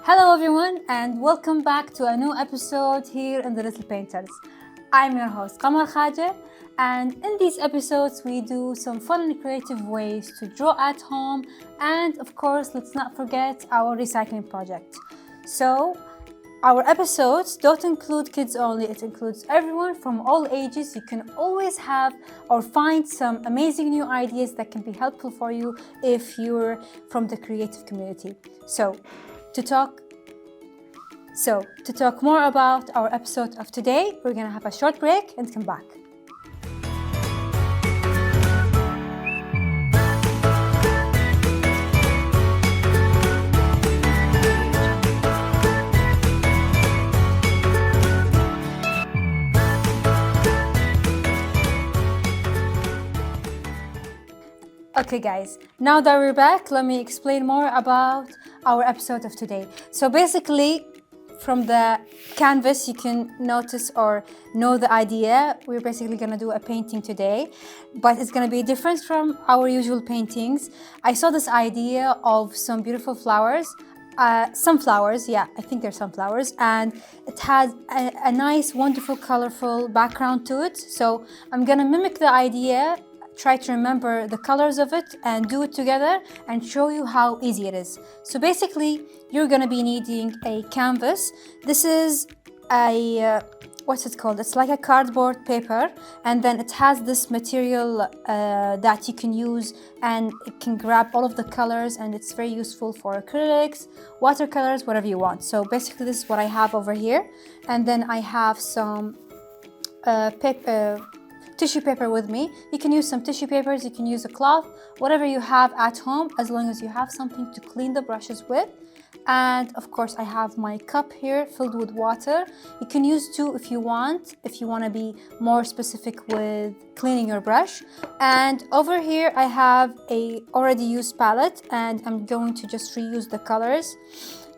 Hello everyone and welcome back to a new episode here in the Little Painters. I'm your host Qamar Khaja, and in these episodes we do some fun and creative ways to draw at home, and of course let's not forget our recycling project. So our episodes don't include kids only, it includes everyone from all ages. You can always have or find some amazing new ideas that can be helpful for you if you're from the creative community. So to talk more about our episode of today, we're gonna have a short break and come back. Okay guys, now that we're back, let me explain more about our episode of today. So basically, from the canvas you can notice or know the idea. We're basically gonna do a painting today, but it's gonna be different from our usual paintings. I saw this idea of some beautiful flowers, sunflowers, yeah, I think they're sunflowers, and it has a nice, wonderful, colorful background to it. So I'm gonna mimic the idea, try to remember the colors of it and do it together and show you how easy it is. So basically, you're gonna be needing a canvas. This is a, what's it called? It's like a cardboard paper, and then it has this material that you can use, and it can grab all of the colors, and it's very useful for acrylics, watercolors, whatever you want. So basically this is what I have over here. And then I have some tissue paper with me. You can use some tissue papers, you can use a cloth, whatever you have at home, as long as you have something to clean the brushes with. And of course I have my cup here filled with water. You can use two if you want to be more specific with cleaning your brush. And over here I have a already used palette, and I'm going to just reuse the colors.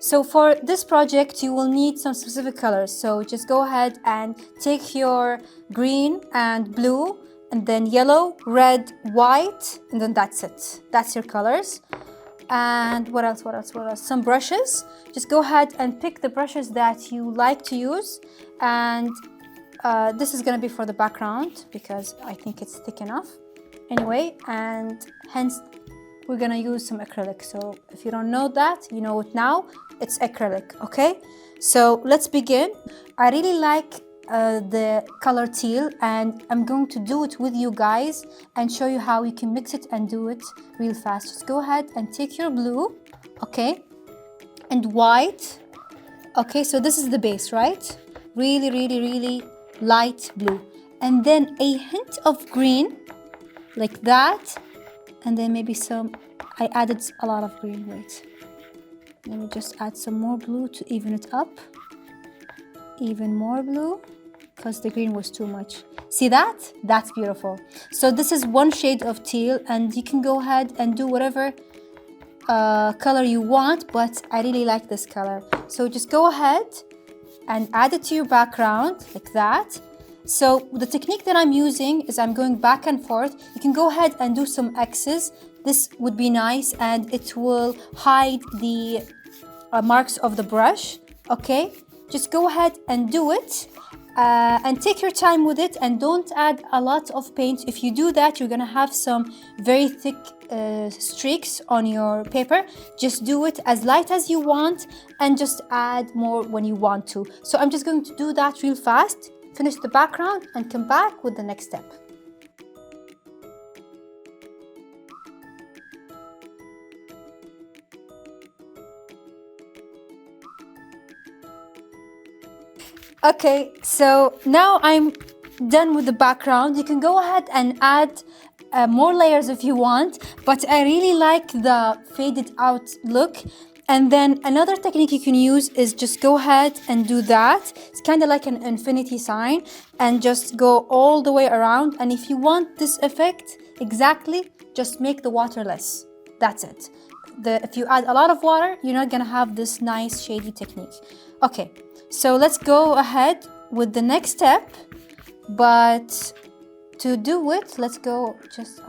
So for this project, you will need some specific colors. So just go ahead and take your green and blue, and then yellow, red, white, and then that's it. That's your colors. And what else? Some brushes. Just go ahead and pick the brushes that you like to use. And this is gonna be for the background because I think it's thick enough. Anyway, and hence we're gonna use some acrylic. So if you don't know that, you know it now. It's acrylic, okay? So let's begin. I really like the color teal, and I'm going to do it with you guys and show you how you can mix it and do it real fast. Just go ahead and take your blue, okay? And white, okay? So this is the base, right? Really, really, really light blue. And then a hint of green, like that. And then maybe I added a lot of green, wait. Let me just add some more blue to even it up. Even more blue, because the green was too much. See that? That's beautiful. So this is one shade of teal, and you can go ahead and do whatever color you want, but I really like this color. So just go ahead and add it to your background, like that. So the technique that I'm using is I'm going back and forth. You can go ahead and do some X's. This would be nice, and it will hide the marks of the brush, okay? Just go ahead and do it, and take your time with it, and don't add a lot of paint. If you do that, you're gonna have some very thick streaks on your paper. Just do it as light as you want, and just add more when you want to. So I'm just going to do that real fast, finish the background, and come back with the next step. Okay, so now I'm done with the background. You can go ahead and add more layers if you want, but I really like the faded out look. And then another technique you can use is just go ahead and do that. It's kind of like an infinity sign, and just go all the way around. And if you want this effect exactly, just make the water less. That's it. If you add a lot of water, you're not gonna have this nice shady technique. Okay, so let's go ahead with the next step, but to do it, let's go,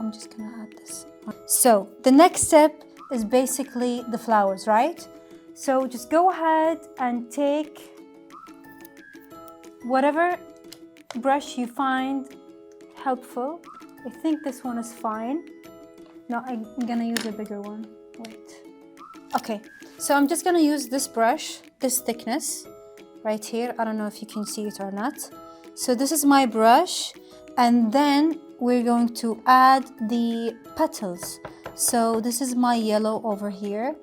I'm just gonna add this. So the next step is basically the flowers, right? So just go ahead and take whatever brush you find helpful. I think this one is fine. No, I'm gonna use a bigger one. Wait. Okay, so I'm just gonna use this brush, this thickness right here. I don't know if you can see it or not. So this is my brush, and then we're going to add the petals. So this is my yellow over here,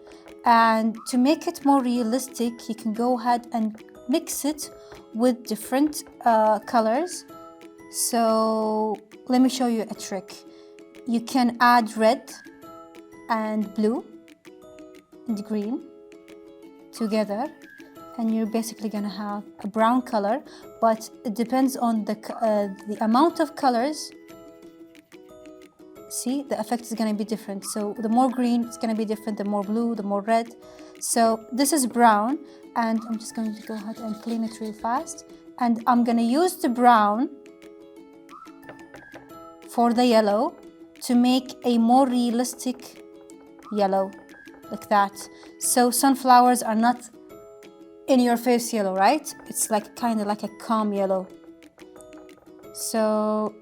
and to make it more realistic, you can go ahead and mix it with different colors. So let me show you a trick. You can add red and blue and green together, and you're basically gonna have a brown color, but it depends on the amount of colors. See, the effect is gonna be different. So the more green, it's gonna be different, the more blue, the more red. So this is brown, and I'm just going to go ahead and clean it real fast. And I'm gonna use the brown for the yellow to make a more realistic yellow, like that. So sunflowers are not in your face yellow, right? It's like kind of like a calm yellow. So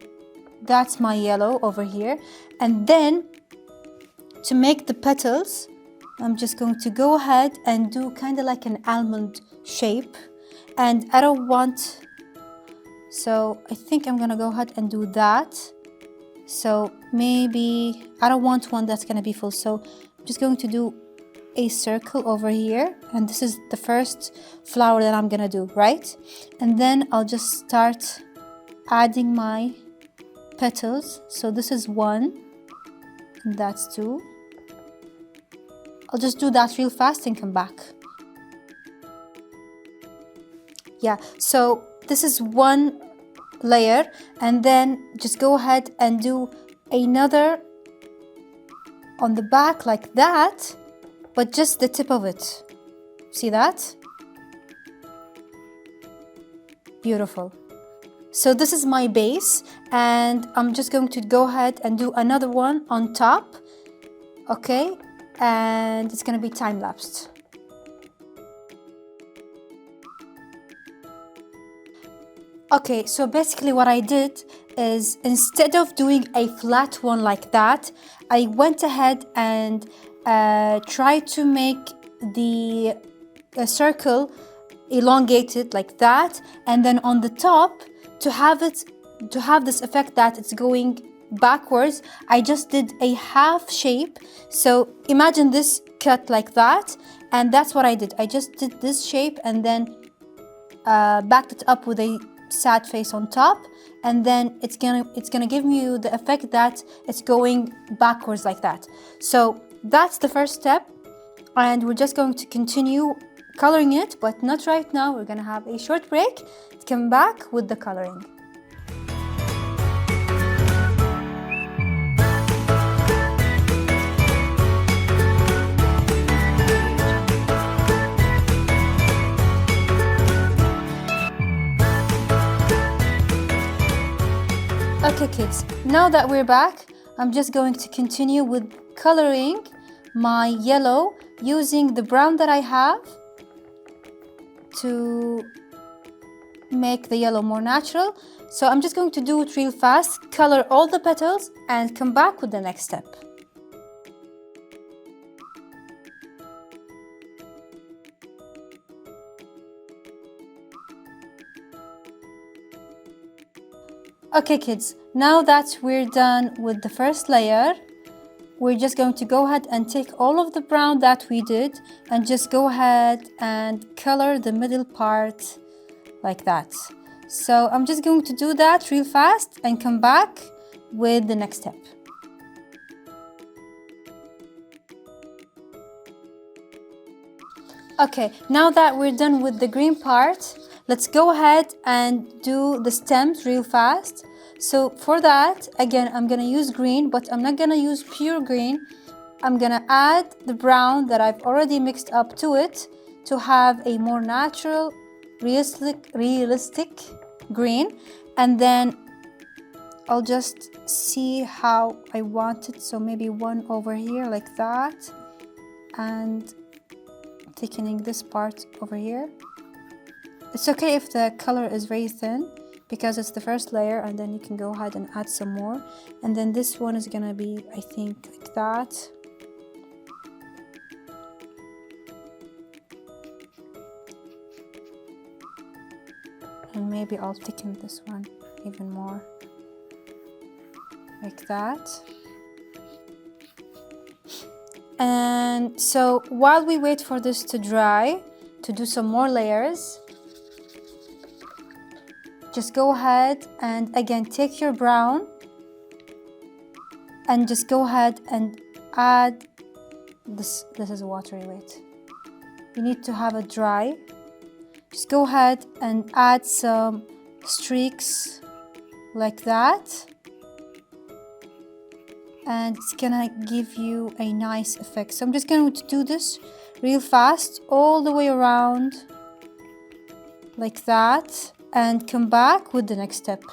that's my yellow over here. And then to make the petals, I'm just going to go ahead and do kind of like an almond shape. And I don't want, so I think I'm gonna go ahead and do that. So maybe I don't want one that's gonna be full, so I'm just going to do a circle over here, and this is the first flower that I'm gonna do, right? And then I'll just start adding my petals. So this is one, and that's two. I'll just do that real fast and come back. Yeah, so this is one layer, and then just go ahead and do another on the back like that, but just the tip of it. See that? Beautiful. So this is my base, and I'm just going to go ahead and do another one on top, okay? And it's gonna be time-lapsed. Okay, so basically what I did is, instead of doing a flat one like that, I went ahead and tried to make the circle elongated like that, and then on the top, to have this effect that it's going backwards, I just did a half shape. So imagine this cut like that, and that's what I did. I just did this shape and then backed it up with a sad face on top, and then it's gonna give you the effect that it's going backwards like that. So that's the first step, and we're just going to continue coloring it, but not right now. We're gonna have a short break to come back with the coloring. Okay kids, now that we're back, I'm just going to continue with coloring my yellow using the brown that I have to make the yellow more natural. So I'm just going to do it real fast, color all the petals, and come back with the next step. Okay kids, now that we're done with the first layer, we're just going to go ahead and take all of the brown that we did and just go ahead and color the middle part like that. So I'm just going to do that real fast and come back with the next step. Okay, now that we're done with the green part, let's go ahead and do the stems real fast. So for that, again, I'm gonna use green, but I'm not gonna use pure green. I'm gonna add the brown that I've already mixed up to it to have a more natural, realistic green. And then I'll just see how I want it. So maybe one over here like that, and thickening this part over here. It's okay if the color is very thin because it's the first layer, and then you can go ahead and add some more. And then this one is gonna be, I think, like that. And maybe I'll thicken this one even more, like that. And so while we wait for this to dry, to do some more layers, just go ahead and again take your brown and just go ahead and add this. This is watery, wait. You need to have it dry. Just go ahead and add some streaks like that. And it's gonna give you a nice effect. So I'm just going to do this real fast all the way around like that, and come back with the next step.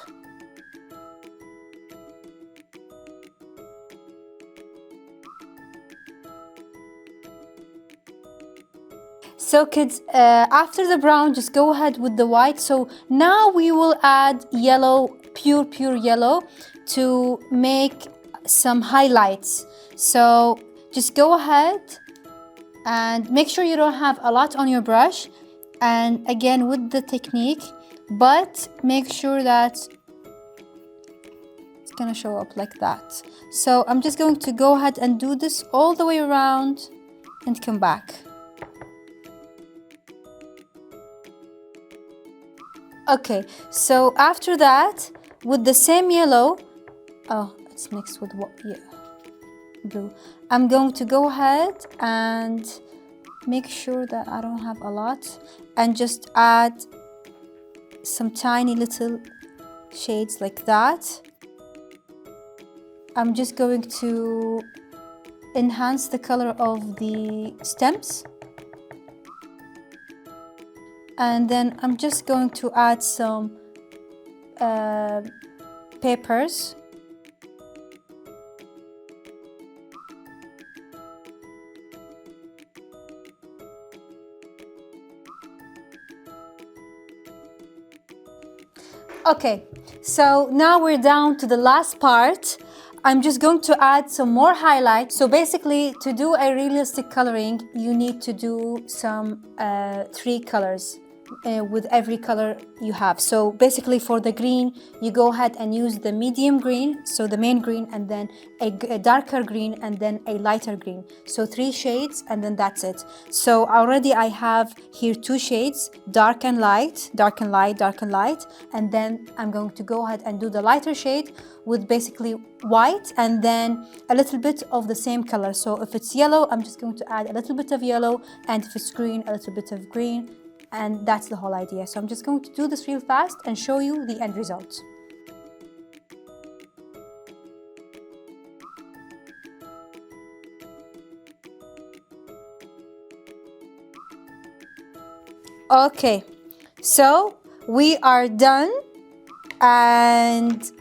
So kids, after the brown, just go ahead with the white. So now we will add yellow, pure yellow, to make some highlights. So just go ahead and make sure you don't have a lot on your brush, and again with the technique, but make sure that it's gonna show up like that. So I'm just going to go ahead and do this all the way around and come back. Okay, so after that, with the same yellow, oh, it's mixed with what? Yeah, blue. I'm going to go ahead and make sure that I don't have a lot, and just add some tiny little shades like that. I'm just going to enhance the color of the stems. And then I'm just going to add some peppers. Okay, so now we're down to the last part. I'm just going to add some more highlights. So basically, to do a realistic coloring, you need to do some 3 colors with every color you have. So basically for the green, you go ahead and use the medium green, so the main green, and then a darker green, and then a lighter green. So 3 shades, and then that's it. So already I have here 2 shades, dark and light, dark and light, dark and light. And then I'm going to go ahead and do the lighter shade with basically white, and then a little bit of the same color. So if it's yellow, I'm just going to add a little bit of yellow, and if it's green, a little bit of green. And that's the whole idea. So I'm just going to do this real fast and show you the end result. Okay, so we are done, and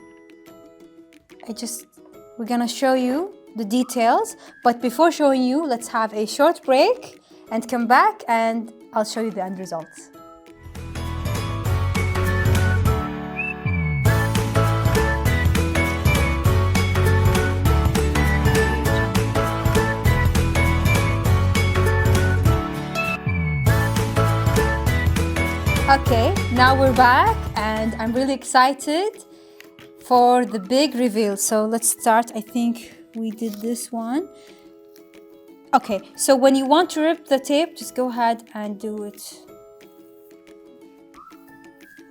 we're gonna show you the details. But before showing you, let's have a short break and come back, and I'll show you the end results. Okay, now we're back, and I'm really excited for the big reveal. So let's start. I think we did this one. Okay, so when you want to rip the tape, just go ahead and do it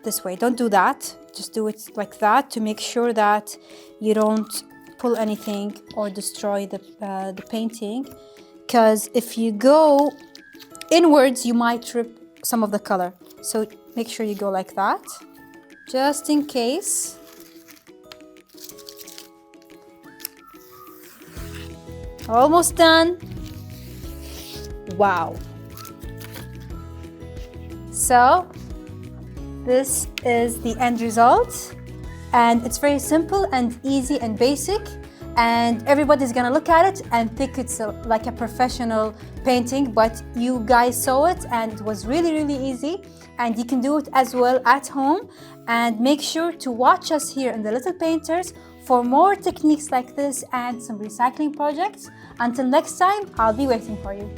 this way. Don't do that. Just do it like that to make sure that you don't pull anything or destroy the painting. Because if you go inwards, you might rip some of the color. So make sure you go like that, just in case. Almost done. Wow. So this is the end result, and it's very simple and easy and basic. and everybody's gonna look at it and think it's like a professional painting, but you guys saw it and it was really, really easy, and you can do it as well at home. And make sure to watch us here in the Little Painters for more techniques like this and some recycling projects. Until next time, I'll be waiting for you.